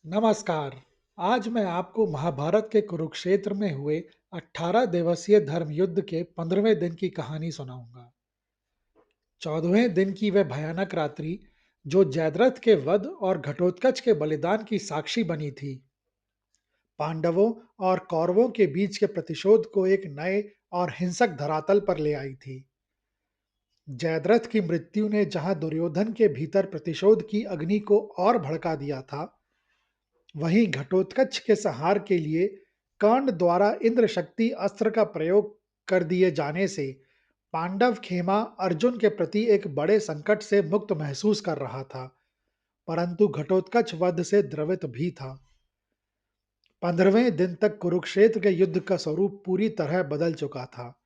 नमस्कार। आज मैं आपको महाभारत के कुरुक्षेत्र में हुए 18 दिवसीय धर्म युद्ध के 15वें दिन की कहानी सुनाऊंगा। 14वें दिन की वह भयानक रात्रि जो जयद्रथ के वध और घटोत्कच के बलिदान की साक्षी बनी थी, पांडवों और कौरवों के बीच के प्रतिशोध को एक नए और हिंसक धरातल पर ले आई थी। जयद्रथ की मृत्यु ने जहां दुर्योधन के भीतर प्रतिशोध की अग्नि को और भड़का दिया था, वहीं घटोत्कच के संहार के लिए कर्ण द्वारा इंद्र शक्ति अस्त्र का प्रयोग कर दिए जाने से पांडव खेमा अर्जुन के प्रति एक बड़े संकट से मुक्त महसूस कर रहा था, परंतु घटोत्कच वध से द्रवित भी था। 15वें दिन तक कुरुक्षेत्र के युद्ध का स्वरूप पूरी तरह बदल चुका था।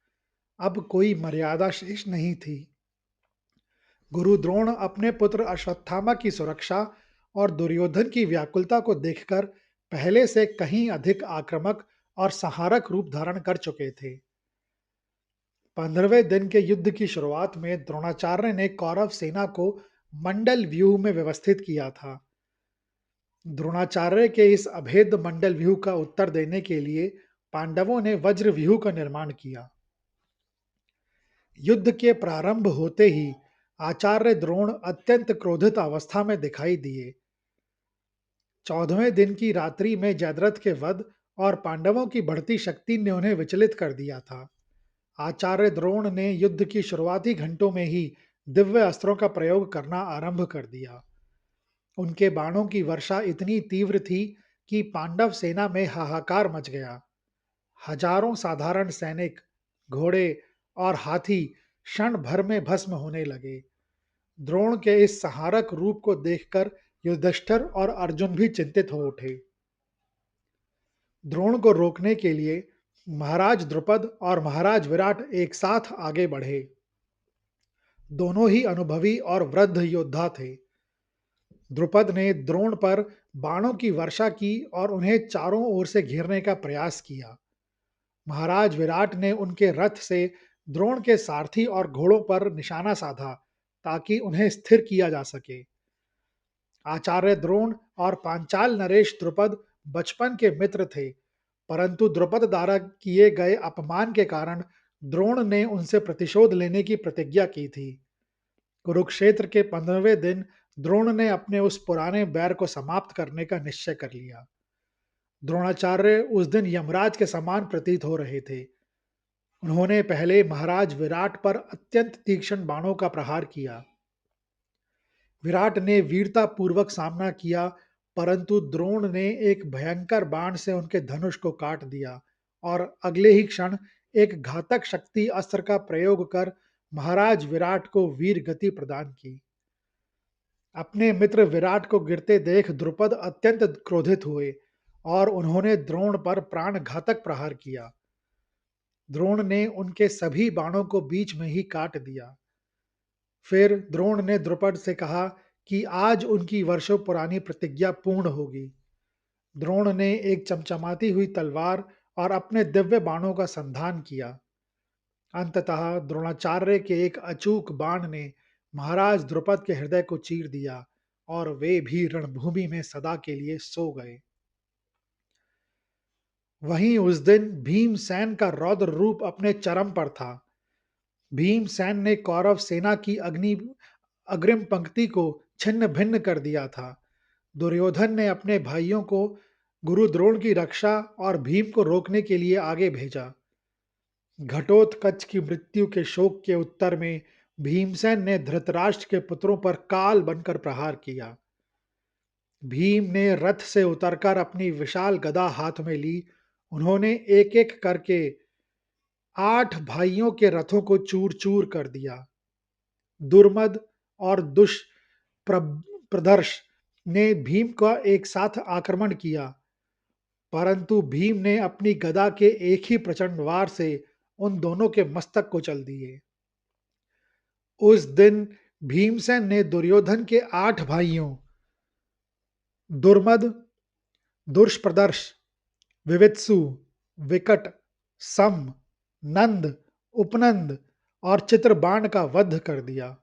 अब कोई मर्यादा शेष नहीं थी। गुरु द्रोण अपने पुत्र अश्वत्थामा की सुरक्षा और दुर्योधन की व्याकुलता को देखकर पहले से कहीं अधिक आक्रामक और संहारक रूप धारण कर चुके थे। 15वें दिन के युद्ध की शुरुआत में द्रोणाचार्य ने कौरव सेना को मंडल व्यूह में व्यवस्थित किया था। द्रोणाचार्य के इस अभेद मंडल व्यूह का उत्तर देने के लिए पांडवों ने वज्र व्यूह का निर्माण किया। युद्ध के प्रारंभ होते ही आचार्य द्रोण अत्यंत क्रोधित अवस्था में दिखाई दिए। 14वें दिन की रात्रि में जयद्रथ के वध और पांडवों की बढ़ती शक्ति ने उन्हें विचलित कर दिया था। आचार्य द्रोण ने युद्ध की शुरुआती घंटों में ही दिव्य अस्त्रों का प्रयोग करना आरंभ कर दिया। उनके बाणों की वर्षा इतनी तीव्र थी कि पांडव सेना में हाहाकार मच गया। हजारों साधारण सैनिक, घोड़े और हाथी क्षण भर में भस्म होने लगे। द्रोण के इस संहारक रूप को देखकर युधिष्ठिर और अर्जुन भी चिंतित हो उठे। द्रोण को रोकने के लिए महाराज द्रुपद और महाराज विराट एक साथ आगे बढ़े। दोनों ही अनुभवी और वृद्ध योद्धा थे। द्रुपद ने द्रोण पर बाणों की वर्षा की और उन्हें चारों ओर से घेरने का प्रयास किया। महाराज विराट ने उनके रथ से द्रोण के सारथी और घोड़ों पर निशाना साधा ताकि उन्हें स्थिर किया जा सके। आचार्य द्रोण और पांचाल नरेश द्रुपद बचपन के मित्र थे, परंतु द्रुपद द्वारा किए गए अपमान के कारण द्रोण ने उनसे प्रतिशोध लेने की प्रतिज्ञा की थी। कुरुक्षेत्र के 15वें दिन द्रोण ने अपने उस पुराने बैर को समाप्त करने का निश्चय कर लिया। द्रोणाचार्य उस दिन यमराज के समान प्रतीत हो रहे थे। उन्होंने पहले महाराज विराट पर अत्यंत तीक्ष्ण बाणों का प्रहार किया। विराट ने वीरतापूर्वक सामना किया, परंतु द्रोण ने एक भयंकर बाण से उनके धनुष को काट दिया और अगले ही क्षण एक घातक शक्ति अस्त्र का प्रयोग कर महाराज विराट को वीर गति प्रदान की। अपने मित्र विराट को गिरते देख द्रुपद अत्यंत क्रोधित हुए और उन्होंने द्रोण पर प्राण घातक प्रहार किया। द्रोण ने उनके सभी बाणों को बीच में ही काट दिया। फिर द्रोण ने द्रुपद से कहा कि आज उनकी वर्षों पुरानी प्रतिज्ञा पूर्ण होगी। द्रोण ने एक चमचमाती हुई तलवार और अपने दिव्य बाणों का संधान किया। अंततः द्रोणाचार्य के एक अचूक बाण ने महाराज द्रुपद के हृदय को चीर दिया और वे भी रणभूमि में सदा के लिए सो गए। वहीं उस दिन भीमसेन का रौद्र रूप अपने चरम पर था। भीमसेन ने कौरव सेना की अग्रिम पंक्ति को छिन्न भिन्न कर दिया था। दुर्योधन ने अपने भाइयों को गुरु द्रोण की रक्षा और भीम को रोकने के लिए आगे भेजा। घटोत्कच की मृत्यु के शोक के उत्तर में भीमसेन ने धृतराष्ट्र के पुत्रों पर काल बनकर प्रहार किया। भीम ने रथ से उतरकर अपनी विशाल गदा हाथ में ली। उन्होंने एक एक करके 8 भाइयों के रथों को चूर चूर कर दिया। दुर्मद और दुष्प्रदर्श ने भीम का एक साथ आक्रमण किया, परंतु भीम ने अपनी गदा के एक ही प्रचंड वार से उन दोनों के मस्तक को चल दिए। उस दिन भीमसेन ने दुर्योधन के 8 भाइयों दुर्मद, दुष्प्रदर्श, विवित्सु, विकट, सम, नंद, उपनंद और चित्रबाण का वध कर दिया।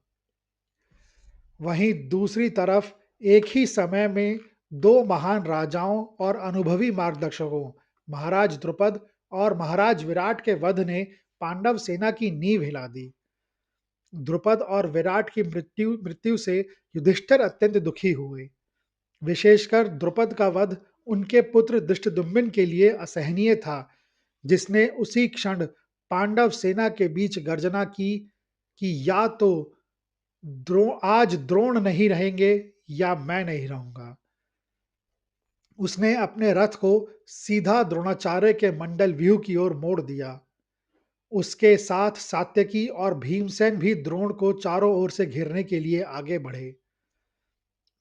वहीं दूसरी तरफ एक ही समय में दो महान राजाओं और अनुभवी मार्गदर्शकों महाराज द्रुपद और महाराज विराट के वध ने पांडव सेना की नींव हिला दी। द्रुपद और विराट की मृत्यु मृत्यु से युधिष्ठिर अत्यंत दुखी हुए। विशेषकर द्रुपद का वध उनके पुत्र धृष्टद्युम्न के लिए असहनीय था, जिसने उसी क्षण पांडव सेना के बीच गर्जना की कि या तो आज द्रोण नहीं रहेंगे या मैं नहीं रहूंगा। उसने अपने रथ को सीधा द्रोणाचार्य के मंडल व्यूह की ओर मोड़ दिया। उसके साथ सात्यकी और भीमसेन भी द्रोण को चारों ओर से घेरने के लिए आगे बढ़े।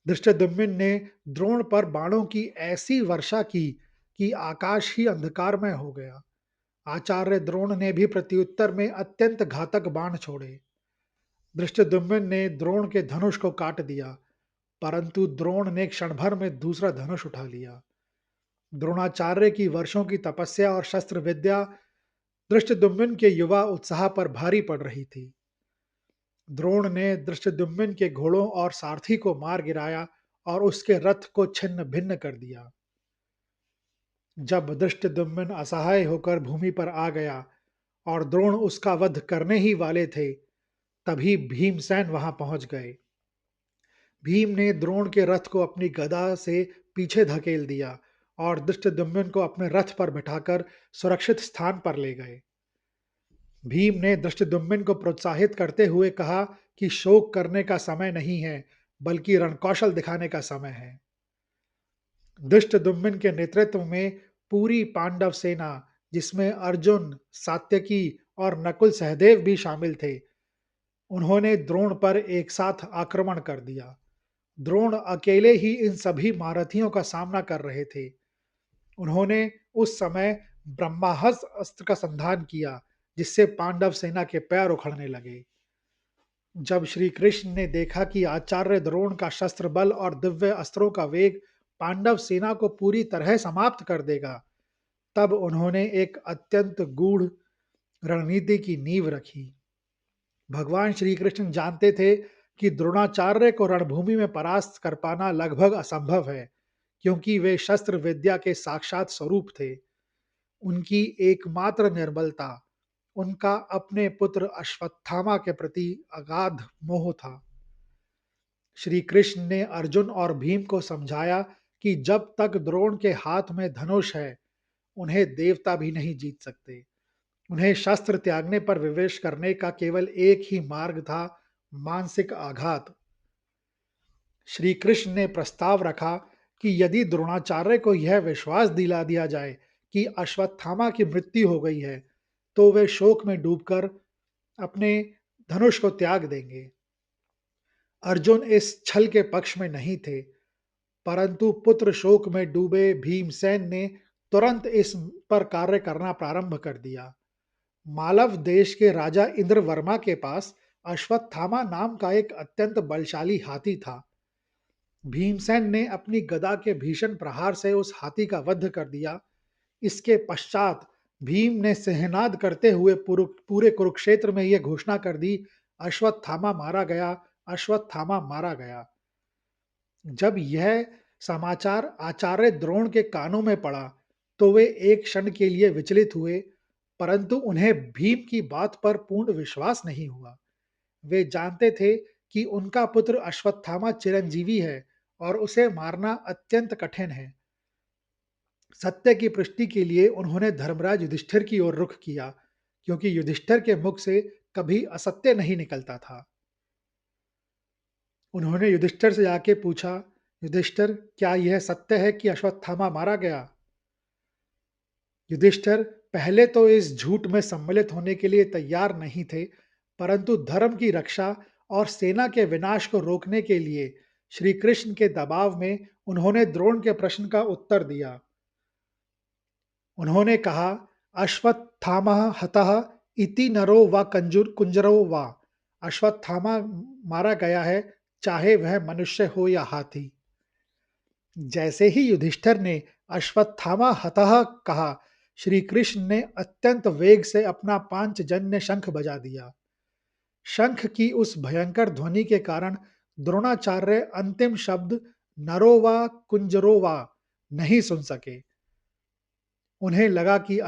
धृष्टद्युम्न ने द्रोण पर बाणों की ऐसी वर्षा की कि आकाश ही अंधकारमय हो गया। आचार्य द्रोण ने भी प्रत्युत्तर में अत्यंत घातक बाण छोड़े। धृष्टद्युम्न ने द्रोण के धनुष को काट दिया, परंतु द्रोण ने क्षण भर में दूसरा धनुष उठा लिया। द्रोणाचार्य की वर्षों की तपस्या और शस्त्र विद्या धृष्टद्युम्न के युवा उत्साह पर भारी पड़ रही थी। द्रोण ने धृष्टद्युम्न के घोड़ों और सारथी को मार गिराया और उसके रथ को छिन्न भिन्न कर दिया। जब धृष्टद्युम्न असहाय होकर भूमि पर आ गया और द्रोण उसका वध करने ही वाले थे, तभी भीमसेन वहां पहुंच गए। भीम ने द्रोण के रथ को अपनी गदा से पीछे धकेल दिया और धृष्टद्युम्न को अपने रथ पर बिठाकर सुरक्षित स्थान पर ले गए। भीम ने धृष्टद्युम्न को प्रोत्साहित करते हुए कहा कि शोक करने का समय नहीं है, बल्कि रणकौशल दिखाने का समय है। धृष्टद्युम्न के नेतृत्व में पूरी पांडव सेना, जिसमें अर्जुन, सात्यकी और नकुल सहदेव भी शामिल थे, उन्होंने द्रोण पर एक साथ आक्रमण कर दिया। द्रोण अकेले ही इन सभी महारथियों का सामना कर रहे थे। उन्होंने उस समय ब्रह्मास्त्र अस्त्र का संधान किया, जिससे पांडव सेना के पैर उखड़ने लगे। जब श्री कृष्ण ने देखा कि आचार्य द्रोण का शस्त्र बल और दिव्य अस्त्रों का वेग पांडव सेना को पूरी तरह समाप्त कर देगा, तब उन्होंने एक अत्यंत गूढ़ रणनीति की नींव रखी। भगवान श्री कृष्ण जानते थे कि द्रोणाचार्य को रणभूमि में परास्त कर पाना लगभग असंभव है, क्योंकि वे शस्त्र विद्या के साक्षात स्वरूप थे। उनकी एकमात्र निर्बलता उनका अपने पुत्र अश्वत्थामा के प्रति अगाध मोह था। श्री कृष्ण ने अर्जुन और भीम को समझाया कि जब तक द्रोण के हाथ में धनुष है, उन्हें देवता भी नहीं जीत सकते। उन्हें शस्त्र त्यागने पर विवेश करने का केवल एक ही मार्ग था, मानसिक आघात। श्री कृष्ण ने प्रस्ताव रखा कि यदि द्रोणाचार्य को यह विश्वास दिला दिया जाए कि अश्वत्थामा की मृत्यु हो गई है, तो वे शोक में डूबकर अपने धनुष को त्याग देंगे। अर्जुन इस छल के पक्ष में नहीं थे, परंतु पुत्र शोक में डूबे भीमसेन ने तुरंत इस पर कार्य करना प्रारंभ कर दिया। मालव देश के राजा इंद्रवर्मा के पास अश्वत्थामा नाम का एक अत्यंत बलशाली हाथी था। भीमसेन ने अपनी गदा के भीषण प्रहार से उस हाथी का वध कर दिया। इसके पश्चात भीम ने सिंहनाद करते हुए पूरे कुरुक्षेत्र में यह घोषणा कर दी, अश्वत्थामा मारा गया, अश्वत्थामा मारा गया। जब यह समाचार आचार्य द्रोण के कानों में पड़ा, तो वे एक क्षण के लिए विचलित हुए, परंतु उन्हें भीम की बात पर पूर्ण विश्वास नहीं हुआ। वे जानते थे कि उनका पुत्र अश्वत्थामा चिरंजीवी है और उसे मारना अत्यंत कठिन है। सत्य की पुष्टि के लिए उन्होंने धर्मराज युधिष्ठिर की ओर रुख किया, क्योंकि युधिष्ठिर के मुख से कभी असत्य नहीं निकलता था। उन्होंने युधिष्ठिर से जाके पूछा, युधिष्ठिर, क्या यह सत्य है कि अश्वत्थामा मारा गया? युधिष्ठिर पहले तो इस झूठ में सम्मिलित होने के लिए तैयार नहीं थे, परंतु धर्म की रक्षा और सेना के विनाश को रोकने के लिए श्री कृष्ण के दबाव में उन्होंने द्रोण के प्रश्न का उत्तर दिया। उन्होंने कहा, अश्वत्थामा हतः इति नरो व कुंजरो व। अश्वत्थामा मारा गया है, चाहे वह मनुष्य हो या हाथी। जैसे ही युधिष्ठिर ने अश्वत्थामा हतः कहा, श्री कृष्ण ने अत्यंत वेग से अपना पांचजन्य शंख बजा दिया। शंख की उस भयंकर ध्वनि के कारण द्रोणाचार्य अंतिम शब्द नरो व कुंजरो व नहीं सुन सके। उन्हें लगा कि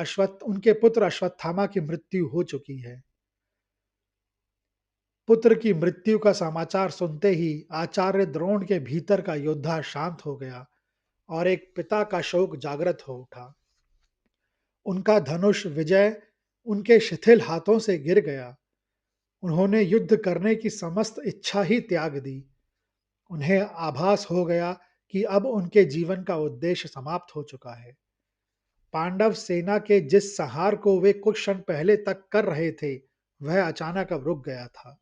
उनके पुत्र अश्वत्थामा की मृत्यु हो चुकी है। पुत्र की मृत्यु का समाचार सुनते ही आचार्य द्रोण के भीतर का योद्धा शांत हो गया और एक पिता का शोक जागृत हो उठा। उनका धनुष विजय उनके शिथिल हाथों से गिर गया। उन्होंने युद्ध करने की समस्त इच्छा ही त्याग दी। उन्हें आभास हो गया कि अब उनके जीवन का उद्देश्य समाप्त हो चुका है। पांडव सेना के जिस संहार को वे कुछ क्षण पहले तक कर रहे थे, वह अचानक अब रुक गया था।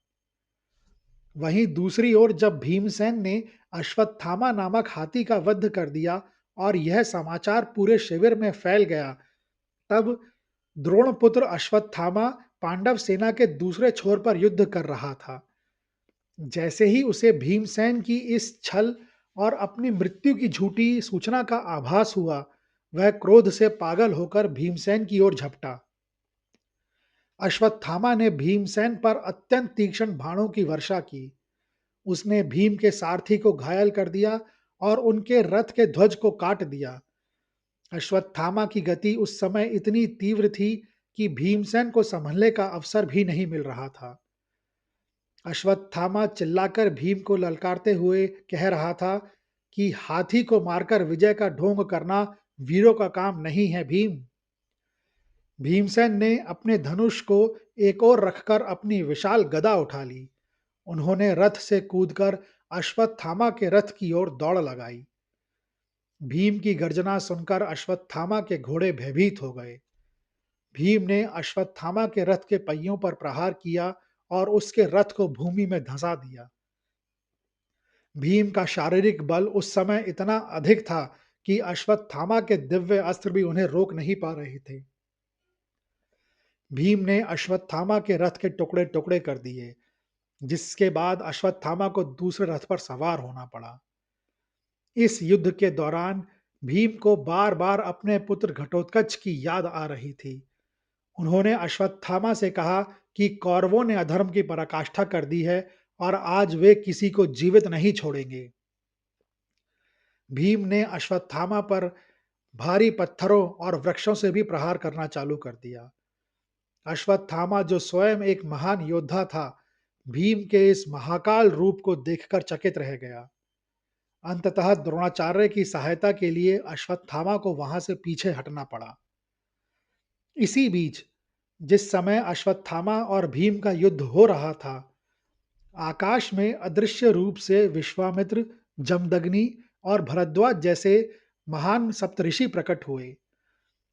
वहीं दूसरी ओर जब भीमसेन ने अश्वत्थामा नामक हाथी का वध कर दिया और यह समाचार पूरे शिविर में फैल गया, तब द्रोणपुत्र अश्वत्थामा पांडव सेना के दूसरे छोर पर युद्ध कर रहा था। जैसे ही उसे भीमसेन की इस छल और अपनी मृत्यु की झूठी सूचना का आभास हुआ, वह क्रोध से पागल होकर भीमसेन की ओर झपटा। अश्वत्थामा ने भीमसेन पर अत्यंत तीक्ष्ण बाणों की वर्षा की। उसने भीम के सारथी को घायल कर दिया और उनके रथ के ध्वज को काट दिया। अश्वत्थामा की गति उस समय इतनी तीव्र थी कि भीमसेन को संभलने का अवसर भी नहीं मिल रहा था। अश्वत्थामा चिल्लाकर भीम को ललकारते हुए कह रहा था कि हाथी को मारकर विजय का ढोंग करना वीरों का काम नहीं है भीम। भीमसेन ने अपने धनुष को एक ओर रखकर अपनी विशाल गदा उठा ली। उन्होंने रथ से कूदकर अश्वत्थामा के रथ की ओर दौड़ लगाई। भीम की गर्जना सुनकर अश्वत्थामा के घोड़े भयभीत हो गए। भीम ने अश्वत्थामा के रथ के पहियों पर प्रहार किया और उसके रथ को भूमि में धंसा दिया। भीम का शारीरिक बल उस समय इतना अधिक था कि अश्वत्थामा के दिव्य अस्त्र भी उन्हें रोक नहीं पा रहे थे। भीम ने अश्वत्थामा के रथ के टुकड़े टुकड़े कर दिए, जिसके बाद अश्वत्थामा को दूसरे रथ पर सवार होना पड़ा। इस युद्ध के दौरान भीम को बार बार अपने पुत्र घटोत्कच की याद आ रही थी। उन्होंने अश्वत्थामा से कहा कि कौरवों ने अधर्म की पराकाष्ठा कर दी है और आज वे किसी को जीवित नहीं छोड़ेंगे। भीम ने अश्वत्थामा पर भारी पत्थरों और वृक्षों से भी प्रहार करना चालू कर दिया। अश्वत्थामा जो स्वयं एक महान योद्धा था, भीम के इस महाकाल रूप को देखकर चकित रह गया। अंततः द्रोणाचार्य की सहायता के लिए अश्वत्थामा को वहां से पीछे हटना पड़ा। इसी बीच जिस समय अश्वत्थामा और भीम का युद्ध हो रहा था, आकाश में अदृश्य रूप से विश्वामित्र, जमदग्नि और भरद्वाज जैसे महान सप्तऋषि प्रकट हुए।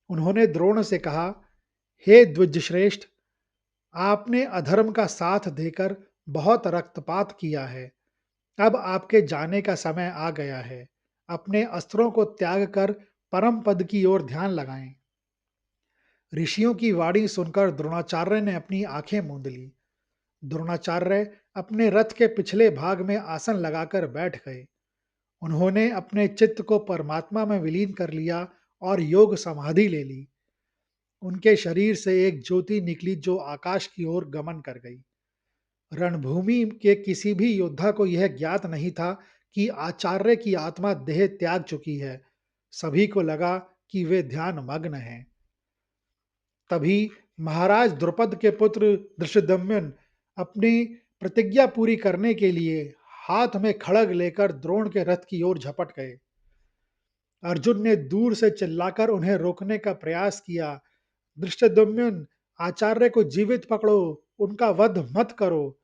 उन्होंने द्रोण से कहा, हे द्विजश्रेष्ठ, आपने अधर्म का साथ देकर बहुत रक्तपात किया है। अब आपके जाने का समय आ गया है। अपने अस्त्रों को त्याग कर परम पद की ओर ध्यान लगाएं। ऋषियों की वाणी सुनकर द्रोणाचार्य ने अपनी आंखें मूंद ली। द्रोणाचार्य अपने रथ के पिछले भाग में आसन लगाकर बैठ गए। उन्होंने अपने चित्त को परमात्मा में विलीन कर लिया और योग समाधि ले ली। उनके शरीर से एक ज्योति निकली जो आकाश की ओर गमन कर गई। रणभूमि के किसी भी योद्धा को यह ज्ञात नहीं था कि आचार्य की आत्मा देह त्याग चुकी है। सभी को लगा कि वे ध्यान मग्न हैं। तभी महाराज द्रुपद के पुत्र धृष्टद्युम्न अपनी प्रतिज्ञा पूरी करने के लिए हाथ में खड़ग लेकर द्रोण के रथ की ओर झपट गए। अर्जुन ने दूर से चिल्लाकर उन्हें रोकने का प्रयास किया। धृष्टद्युम्न, आचार्य को जीवित पकड़ो, उनका वध मत करो।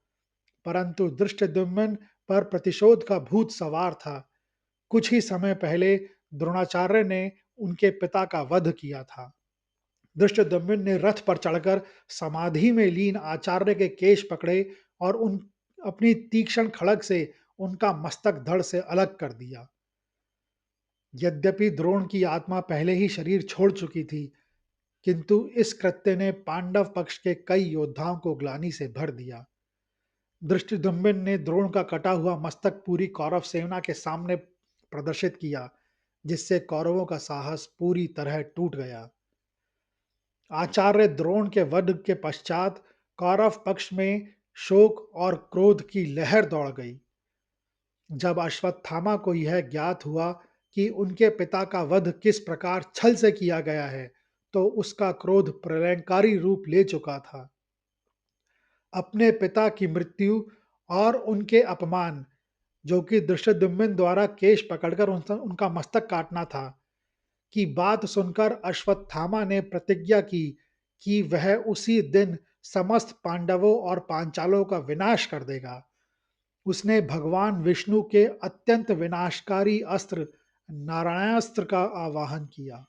परंतु धृष्टद्युम्न पर प्रतिशोध का भूत सवार था। कुछ ही समय पहले द्रोणाचार्य ने उनके पिता का वध किया था। धृष्टद्युम्न ने रथ पर चढ़कर समाधि में लीन आचार्य के केश पकड़े और उन अपनी तीक्ष्ण खड़ग से उनका मस्तक धड़ से अलग कर दिया। यद्यपि द्रोण की आत्मा पहले ही शरीर छोड़ चुकी थी, किंतु इस कृत्य ने पांडव पक्ष के कई योद्धाओं को ग्लानि से भर दिया। धृष्टद्युम्न ने द्रोण का कटा हुआ मस्तक पूरी कौरव सेना के सामने प्रदर्शित किया, जिससे कौरवों का साहस पूरी तरह टूट गया। आचार्य द्रोण के वध के पश्चात कौरव पक्ष में शोक और क्रोध की लहर दौड़ गई। जब अश्वत्थामा को यह ज्ञात हुआ कि उनके पिता का वध किस प्रकार छल से किया गया है, तो उसका क्रोध प्रलयंकारी रूप ले चुका था। अपने पिता की मृत्यु और उनके अपमान, जो कि धृष्टद्युम्न द्वारा केश पकड़कर उनका मस्तक काटना था, की बात सुनकर अश्वत्थामा ने प्रतिज्ञा की कि वह उसी दिन समस्त पांडवों और पांचालों का विनाश कर देगा। उसने भगवान विष्णु के अत्यंत विनाशकारी अस्त्र नारायणास्त्र का आवाहन किया।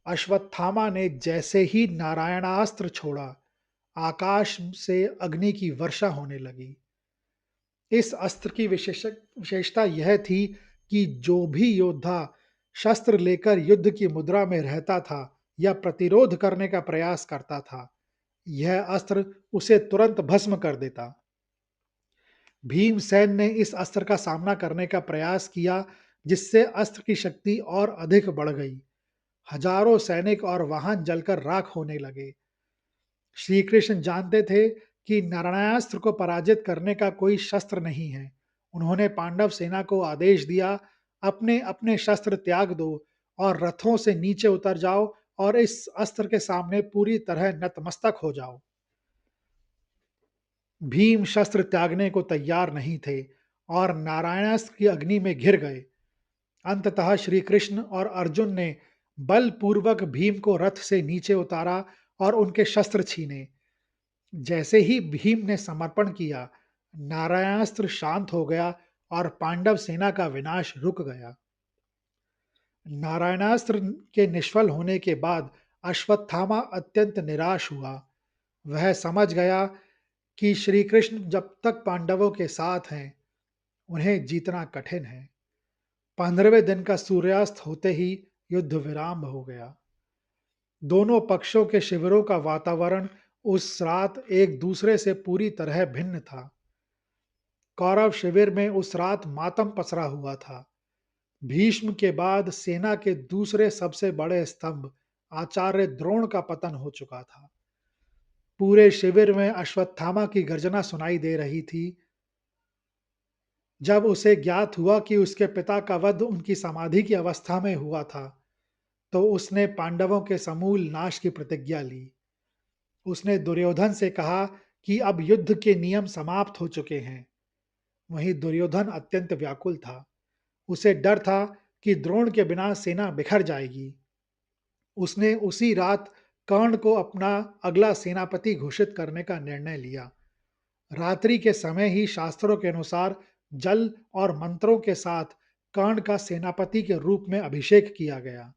अश्वत्थामा ने जैसे ही नारायणास्त्र छोड़ा, आकाश से अग्नि की वर्षा होने लगी। इस अस्त्र की विशेषता यह थी कि जो भी योद्धा शस्त्र लेकर युद्ध की मुद्रा में रहता था या प्रतिरोध करने का प्रयास करता था, यह अस्त्र उसे तुरंत भस्म कर देता। भीमसेन ने इस अस्त्र का सामना करने का प्रयास किया, जिससे अस्त्र की शक्ति और अधिक बढ़ गई। हजारों सैनिक और वाहन जलकर राख होने लगे। श्री कृष्ण जानते थे कि नारायणास्त्र को पराजित करने का कोई शस्त्र नहीं है। उन्होंने पांडव सेना को आदेश दिया, अपने अपने शस्त्र त्याग दो और रथों से नीचे उतर जाओ और इस अस्त्र के सामने पूरी तरह नतमस्तक हो जाओ। भीम शस्त्र त्यागने को तैयार नहीं थे और नारायणास्त्र की अग्नि में घिर गए। अंततः श्री कृष्ण और अर्जुन ने बलपूर्वक भीम को रथ से नीचे उतारा और उनके शस्त्र छीने। जैसे ही भीम ने समर्पण किया, नारायणास्त्र शांत हो गया और पांडव सेना का विनाश रुक गया। नारायणास्त्र के निष्फल होने के बाद अश्वत्थामा अत्यंत निराश हुआ। वह समझ गया कि श्री कृष्ण जब तक पांडवों के साथ हैं, उन्हें जीतना कठिन है। 15वें दिन का सूर्यास्त होते ही युद्ध विराम हो गया। दोनों पक्षों के शिविरों का वातावरण उस रात एक दूसरे से पूरी तरह भिन्न था। कौरव शिविर में उस रात मातम पसरा हुआ था। भीष्म के बाद सेना के दूसरे सबसे बड़े स्तंभ आचार्य द्रोण का पतन हो चुका था। पूरे शिविर में अश्वत्थामा की गर्जना सुनाई दे रही थी। जब उसे ज्ञात हुआ कि उसके पिता का वध उनकी समाधि की अवस्था में हुआ था, तो उसने पांडवों के समूल नाश की प्रतिज्ञा ली। उसने दुर्योधन से कहा कि अब युद्ध के नियम समाप्त हो चुके हैं। वहीं दुर्योधन अत्यंत व्याकुल था। उसे डर था कि द्रोण के बिना सेना बिखर जाएगी। उसने उसी रात कर्ण को अपना अगला सेनापति घोषित करने का निर्णय लिया। रात्रि के समय ही शास्त्रों के अनुसार जल और मंत्रों के साथ कर्ण का सेनापति के रूप में अभिषेक किया गया।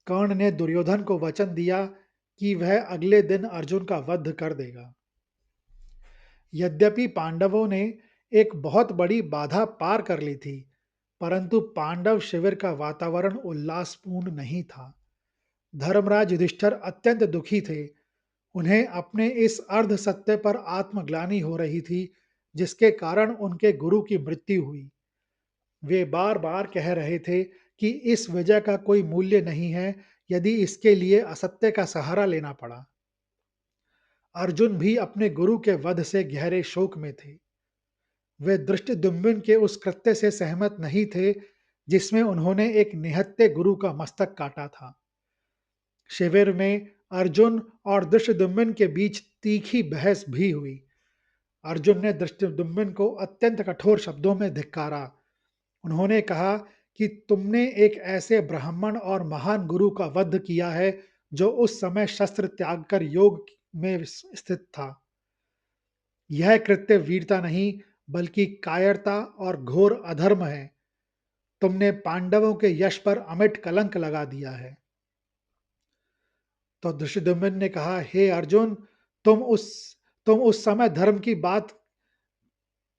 कर्ण ने दुर्योधन को वचन दिया कि वह अगले दिन अर्जुन का वध कर देगा। यद्यपि पांडवों ने एक बहुत बड़ी बाधा पार कर ली थी, परंतु पांडव शिविर का वातावरण उल्लासपूर्ण नहीं था। धर्मराज युधिष्ठिर अत्यंत दुखी थे। उन्हें अपने इस अर्ध सत्य पर आत्मग्लानि हो रही थी, जिसके कारण उनके गुरु की मृत्यु हुई। वे बार बार कह रहे थे कि इस विजय का कोई मूल्य नहीं है, यदि इसके लिए असत्य का सहारा लेना पड़ा। अर्जुन भी अपने गुरु के वध से गहरे शोक में थे। वे धृष्टद्युम्न के उस कृत्य से सहमत नहीं थे, जिसमें उन्होंने एक निहत्थे गुरु का मस्तक काटा था। शिविर में अर्जुन और धृष्टद्युम्न के बीच तीखी बहस भी हुई। अर्जुन ने धृष्टद्युम्न को अत्यंत कठोर शब्दों में धिक्कारा। उन्होंने कहा कि तुमने एक ऐसे ब्राह्मण और महान गुरु का वध किया है, जो उस समय शस्त्र त्याग कर योग में स्थित था। यह कृत्य वीरता नहीं, बल्कि कायरता और घोर अधर्म है। तुमने पांडवों के यश पर अमिट कलंक लगा दिया है। तो धृष्टद्युम्न ने कहा, हे अर्जुन, तुम उस तुम उस समय धर्म की बात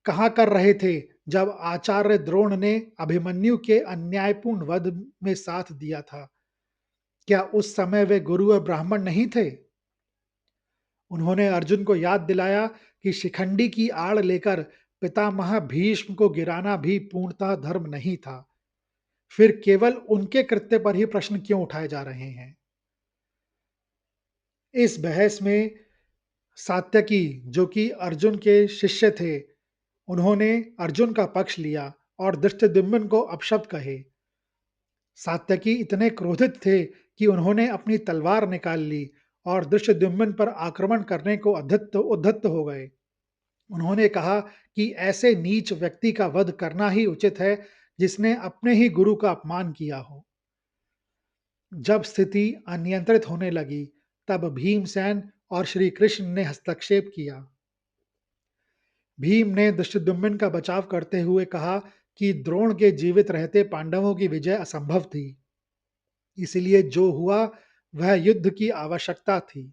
कहाँ कर रहे थे, जब आचार्य द्रोण ने अभिमन्यु के अन्यायपूर्ण वध में साथ दिया था? क्या उस समय वे गुरु और ब्राह्मण नहीं थे? उन्होंने अर्जुन को याद दिलाया कि शिखंडी की आड़ लेकर पितामह भीष्म को गिराना भी पूर्णतः धर्म नहीं था। फिर केवल उनके कृत्य पर ही प्रश्न क्यों उठाए जा रहे हैं? इस बहस में सात्यकी, जो कि अर्जुन के शिष्य थे, उन्होंने अर्जुन का पक्ष लिया और धृष्टद्युम्न को अपशब्द कहे। सात्यकी इतने क्रोधित थे कि उन्होंने अपनी तलवार निकाल ली और धृष्टद्युम्न पर आक्रमण करने को उद्धत हो गए। उन्होंने कहा कि ऐसे नीच व्यक्ति का वध करना ही उचित है, जिसने अपने ही गुरु का अपमान किया हो। जब स्थिति अनियंत्रित होने लगी, तब भीमसेन और श्री कृष्ण ने हस्तक्षेप किया। भीम ने धृष्टद्युम्न का बचाव करते हुए कहा कि द्रोण के जीवित रहते पांडवों की विजय असंभव थी, इसलिए जो हुआ वह युद्ध की आवश्यकता थी।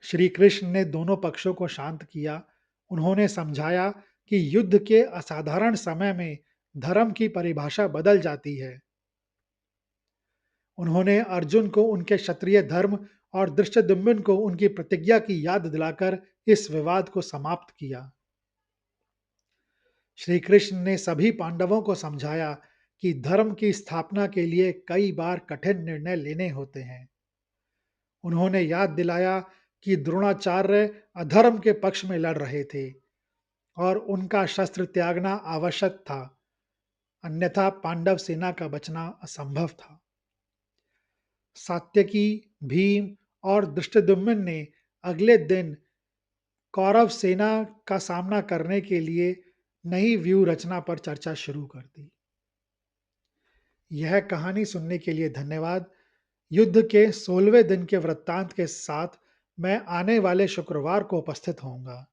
श्री कृष्ण ने दोनों पक्षों को शांत किया। उन्होंने समझाया कि युद्ध के असाधारण समय में धर्म की परिभाषा बदल जाती है। उन्होंने अर्जुन को उनके क्षत्रिय धर्म और धृष्टद्युम्न को उनकी प्रतिज्ञा की याद दिलाकर इस विवाद को समाप्त किया। श्री कृष्ण ने सभी पांडवों को समझाया कि धर्म की स्थापना के लिए कई बार कठिन निर्णय लेने होते हैं। उन्होंने याद दिलाया कि द्रोणाचार्य अधर्म के पक्ष में लड़ रहे थे और उनका शस्त्र त्यागना आवश्यक था, अन्यथा पांडव सेना का बचना असंभव था। सात्यकी, भीम और धृष्टद्युम्न ने अगले दिन कौरव सेना का सामना करने के लिए नई व्यूह रचना पर चर्चा शुरू कर दी। यह कहानी सुनने के लिए धन्यवाद। युद्ध के 16वें दिन के वृत्तांत के साथ मैं आने वाले शुक्रवार को उपस्थित होऊंगा।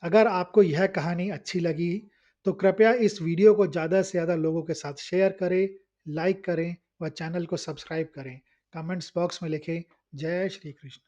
अगर आपको यह कहानी अच्छी लगी तो कृपया इस वीडियो को ज़्यादा से ज़्यादा लोगों के साथ शेयर करें, लाइक करें व चैनल को सब्सक्राइब करें। कमेंट्स बॉक्स में लिखें जय श्री कृष्ण।